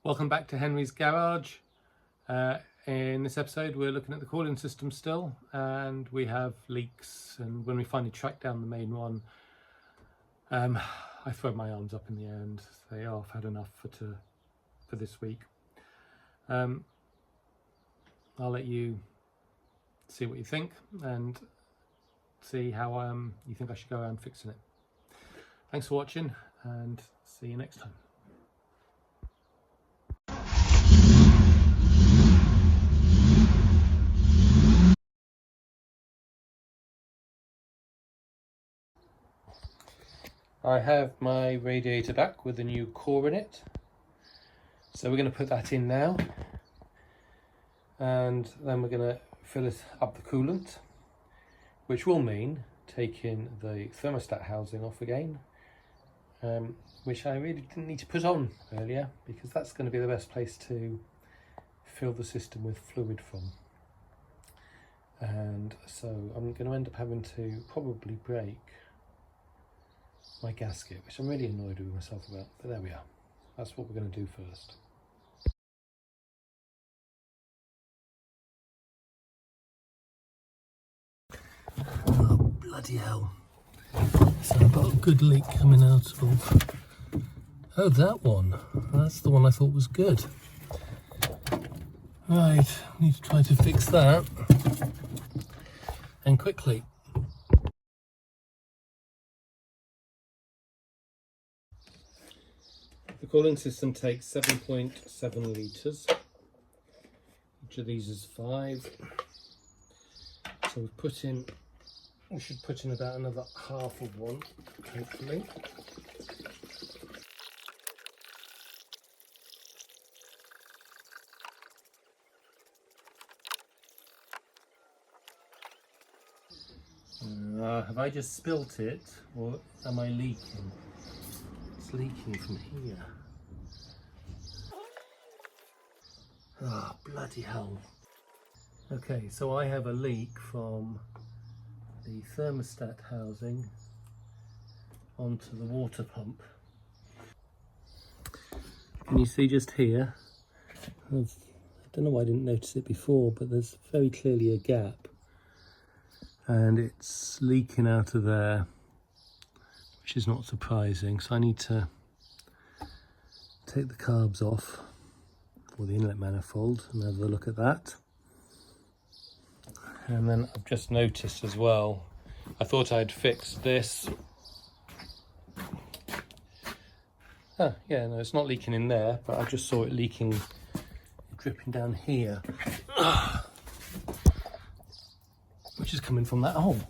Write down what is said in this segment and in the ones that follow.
Welcome back to Henry's Garage. In this episode we're looking at the cooling system still, and we have leaks, and when we finally track down the main one, I throw my arms up in the air and say, oh, I've had enough for this week. I'll let you see what you think and see how you think I should go around fixing it. Thanks for watching and see you next time. I have my radiator back with a new core in it, so we're going to put that in now, and then we're going to fill it up the coolant, which will mean taking the thermostat housing off again, which I really didn't need to put on earlier, because that's going to be the best place to fill the system with fluid from. And so I'm going to end up having to probably break my gasket, which I'm really annoyed with myself about, but there we are. That's what we're going to do first. Oh, bloody hell. So I've got a good leak coming out of... Oh, that one. That's the one I thought was good. Right, need to try to fix that. And quickly. The cooling system takes 7.7 litres. Each of these is 5. So we should put in about another half of one, hopefully. Have I just spilt it, or am I leaking? It's leaking from here. Ah, oh, bloody hell. Okay, so I have a leak from the thermostat housing onto the water pump. Can you see just here? I don't know why I didn't notice it before, but there's very clearly a gap, and it's leaking out of there, which is not surprising. So I need to take the carbs off, or the inlet manifold, and have a look at that. And then I've just noticed as well, I thought I'd fixed this. Oh, yeah, no, it's not leaking in there, but I just saw it leaking, dripping down here, which is coming from that hole.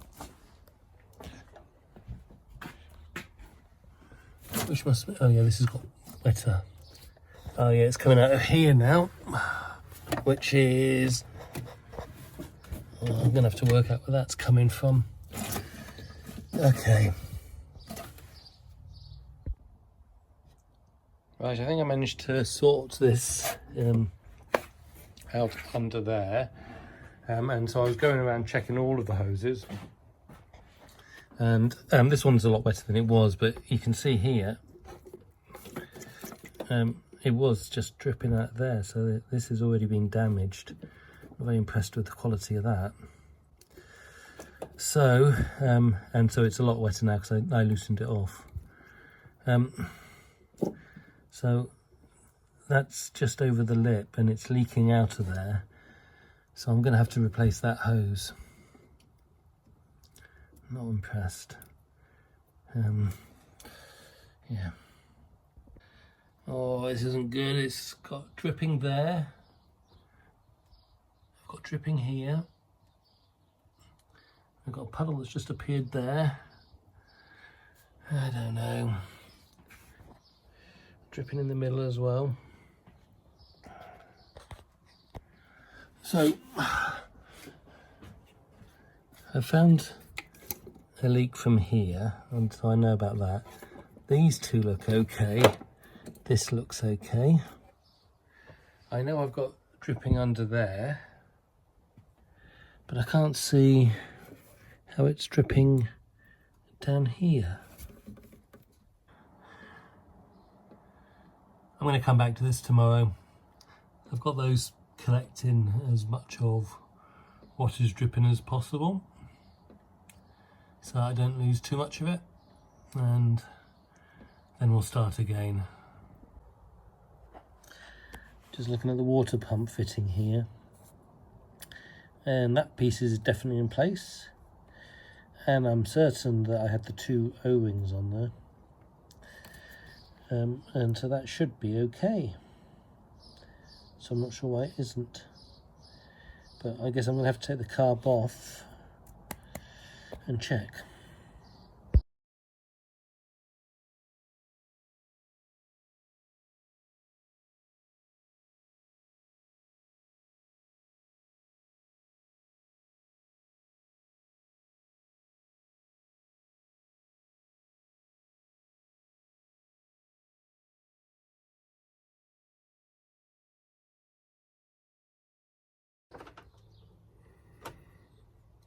Which must be, oh yeah, this has got wetter. Oh yeah, it's coming out of here now, which is, well, I'm gonna have to work out where that's coming from. Okay. Right, I think I managed to sort this out under there. And so I was going around checking all of the hoses. And this one's a lot better than it was, but you can see here, it was just dripping out there, so this has already been damaged. I'm very impressed with the quality of that. So, and so it's a lot wetter now because I loosened it off. So that's just over the lip and it's leaking out of there. So I'm going to have to replace that hose. Not impressed. Yeah. Oh, this isn't good. It's got dripping there. I've got dripping here. I've got a puddle that's just appeared there. I don't know. Dripping in the middle as well. So I found a leak from here, and so I know about that. These two look okay. This looks okay. I know I've got dripping under there, but I can't see how it's dripping down here. I'm going to come back to this tomorrow. I've got those collecting as much of what is dripping as possible, so I don't lose too much of it, and then we'll start again. Just looking at the water pump fitting here, and that piece is definitely in place, and I'm certain that I had the 2 O-rings on there, and so that should be okay. So I'm not sure why it isn't, but I guess I'm going to have to take the carb off and check.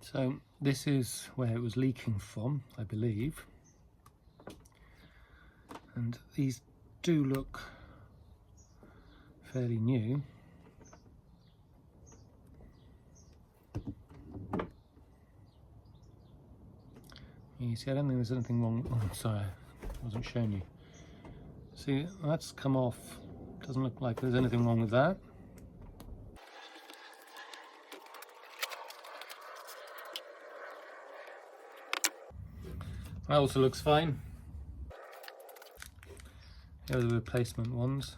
So this is where it was leaking from, I believe, and these do look fairly new. You see, I don't think there's anything wrong. Oh, sorry, I wasn't showing you. See, that's come off. Doesn't look like there's anything wrong with that. That also looks fine. Here are the replacement ones.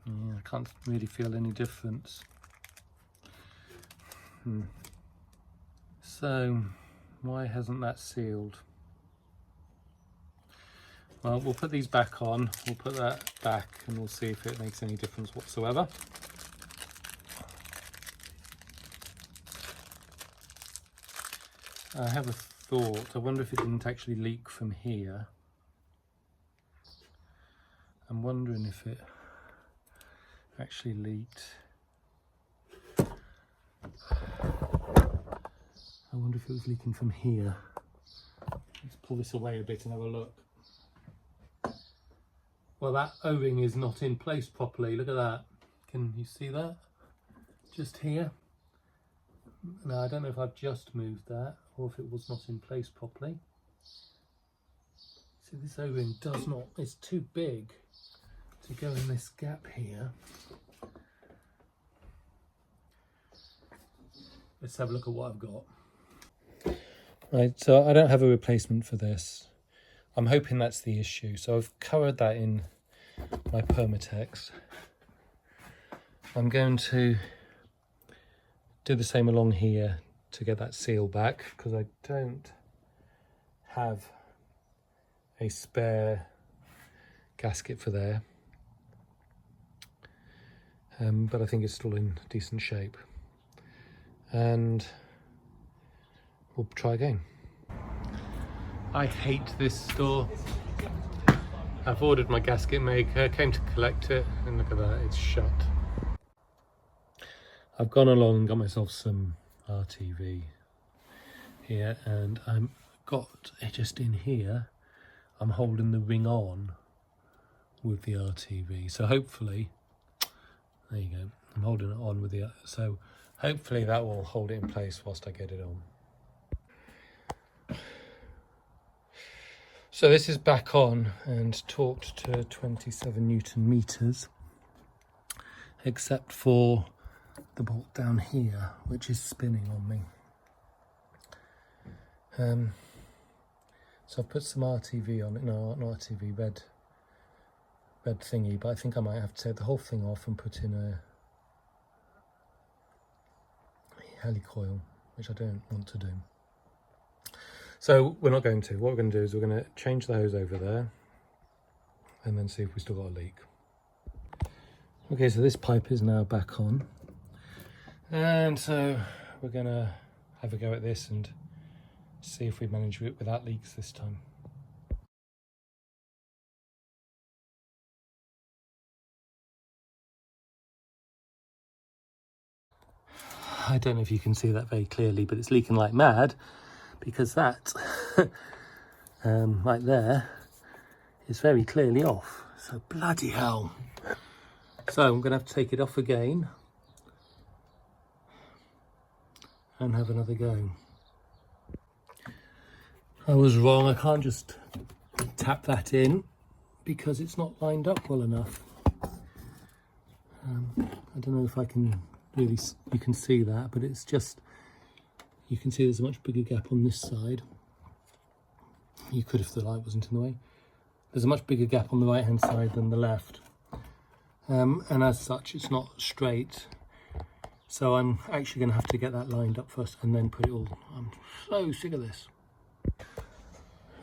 Yeah, I can't really feel any difference. So, why hasn't that sealed? Well, we'll put these back on, we'll put that back, and we'll see if it makes any difference whatsoever. I have a thought. I wonder if it didn't actually leak from here. I'm wondering if it actually leaked. I wonder if it was leaking from here. Let's pull this away a bit and have a look. Well, that O-ring is not in place properly. Look at that. Can you see that? Just here. Now, I don't know if I've just moved that or if it was not in place properly. See, this O-ring does not, it's too big to go in this gap here. Let's have a look at what I've got. Right, so I don't have a replacement for this. I'm hoping that's the issue. So I've covered that in my Permatex. I'm going to do the same along here to get that seal back, because I don't have a spare gasket for there. But I think it's still in decent shape. And we'll try again. I hate this store. I've ordered my gasket maker, came to collect it, and look at that, it's shut. I've gone along and got myself some RTV here, and I'm got it just in here. I'm holding the ring on with the RTV, so hopefully, there you go. I'm holding it on with the, so hopefully that will hold it in place whilst I get it on. So this is back on and torqued to 27 Newton meters, except for the bolt down here, which is spinning on me. So I've put some RTV on it, no, not RTV, red thingy, but I think I might have to take the whole thing off and put in a helicoil, which I don't want to do. So we're not going to. What we're going to do is we're going to change the hose over there and then see if we still got a leak. Okay, so this pipe is now back on. And so we're going to have a go at this and see if we manage it without leaks this time. I don't know if you can see that very clearly, but it's leaking like mad, because that right there is very clearly off. So bloody hell. So I'm going to have to take it off again and have another go. I was wrong, I can't just tap that in because it's not lined up well enough. I don't know if I can really, you can see that, but it's just, you can see there's a much bigger gap on this side. You could if the light wasn't in the way. There's a much bigger gap on the right hand side than the left. And as such, it's not straight. So I'm actually going to have to get that lined up first and then put it all. I'm so sick of this.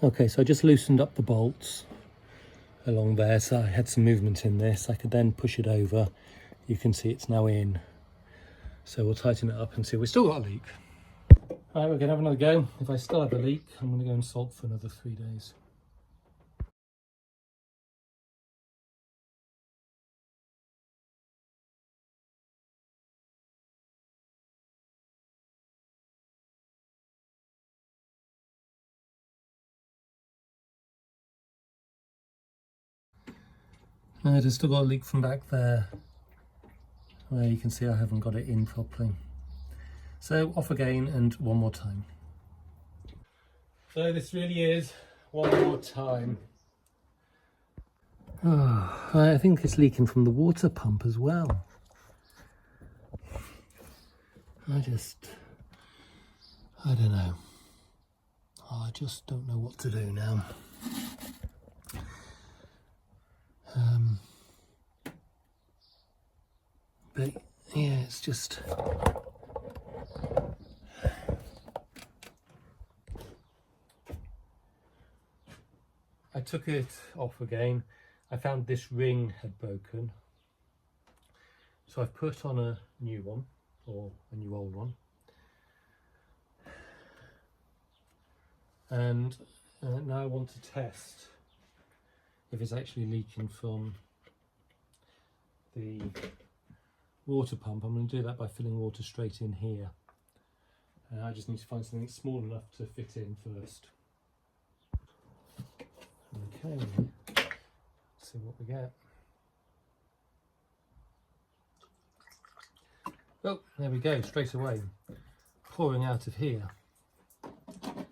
Okay, so I just loosened up the bolts along there, so I had some movement in this. I could then push it over. You can see it's now in. So we'll tighten it up and see. We've still got a leak. All right, we're going to have another go. If I still have a leak, I'm going to go and salt for another 3 days. I've still got a leak from back there. Where you can see I haven't got it in properly. So off again and one more time. So this really is one more time. Oh, I think it's leaking from the water pump as well. I don't know. I just don't know what to do now. But yeah, it's just... I took it off again. I found this ring had broken. So I've put on a new one, or a new old one. And now I want to test if it's actually leaking from the water pump. I'm going to do that by filling water straight in here. I just need to find something small enough to fit in first. Okay, let's see what we get. Oh, there we go, straight away, pouring out of here.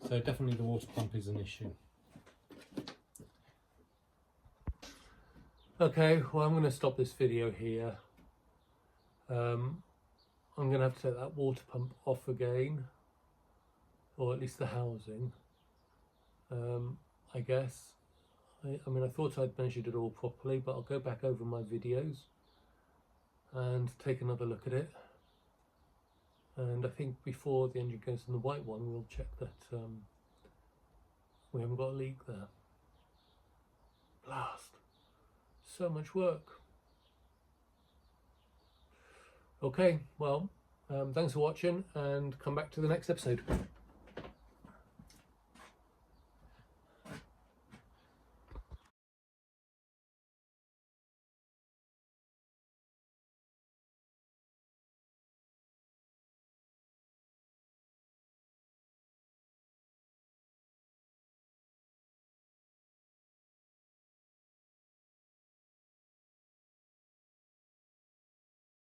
So definitely the water pump is an issue. Okay, well I'm going to stop this video here. I'm going to have to take that water pump off again, or at least the housing, I guess. I mean, I thought I'd measured it all properly, but I'll go back over my videos and take another look at it. And I think before the engine goes in the white one, we'll check that we haven't got a leak there. Blast! So much work. Okay, well, thanks for watching and come back to the next episode.